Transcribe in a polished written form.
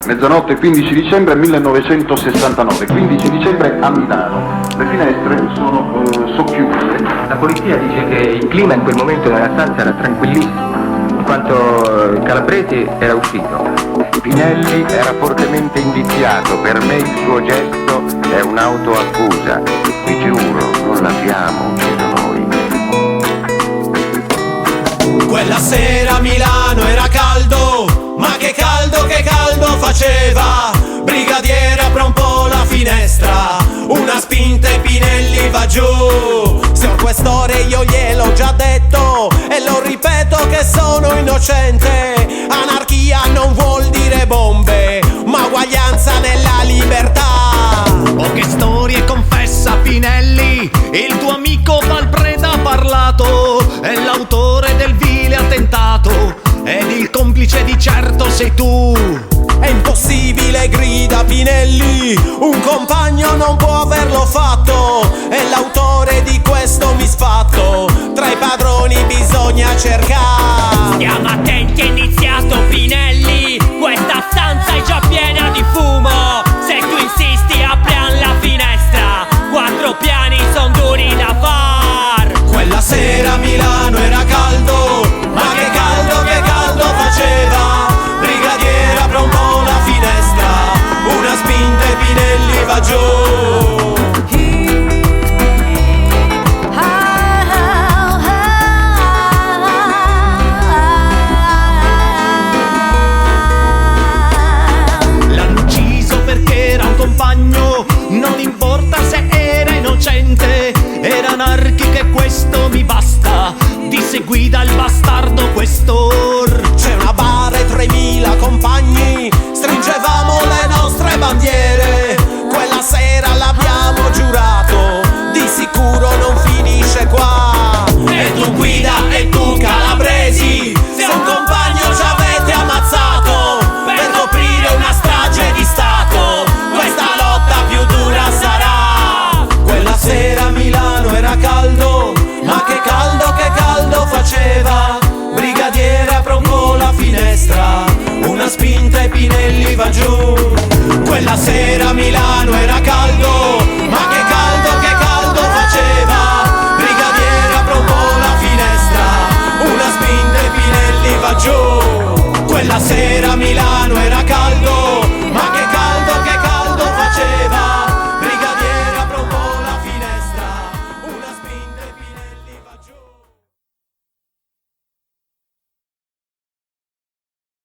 Mezzanotte 15 dicembre 1969, 15 dicembre a Milano. Le finestre sono socchiuse. La polizia dice che il clima in quel momento nella stanza era tranquillissimo, in quanto Calabresi era uscito. Pinelli era fortemente indiziato, per me il suo gesto è un'autoaccusa. Vi giuro, non l'abbiamo ucciso noi. Quella sera a Milano era caldo, ma che caldo faceva. Brigadiere apre un po' la finestra, una spinta e Pinelli va giù. Signor Questore, io gliel'ho già detto e lo ripeto che sono innocente. Anarchia non vuol dire bombe, ma uguaglianza nella libertà. Poche storie confessa Pinelli, il tuo amico Valpreda ha parlato, è l'autore del vile attentato ed il complice di certo sei tu. È impossibile, grida Pinelli, un compagno non può averlo fatto, è l'autore di questo misfatto, tra i padroni bisogna cercare. Stiamo attenti, è iniziato Pinelli, questa stanza è già piena di fumo. Se tu insisti apriamo la finestra, 4 piani son duri da far. Quella sera a Milano era caldo, ma che caldo faceva. Brigadiere apre un po' la finestra, una spinta e Pinelli va giù. L'hanno ucciso perché era un compagno, non importa se era innocente, era anarchico e questo mi basta, disse guida il bastardo questor. C'è una bara e 3000 compagni, stringevamo le nostre bandiere. Quella sera l'abbiamo giurato, di sicuro non finisce qua. E tu guida e tu Calabresi, se un compagno ci avete ammazzato per coprire una strage di Stato, questa lotta più dura sarà. Quella sera a Milano era caldo, ma che caldo faceva. Brigadiere apre un po' la finestra, una spinta e Pinelli va giù. Quella sera a Milano era caldo, ma che caldo faceva. Brigadiere apre un po' la finestra, una spinta e Pinelli va giù. Quella sera a Milano era caldo,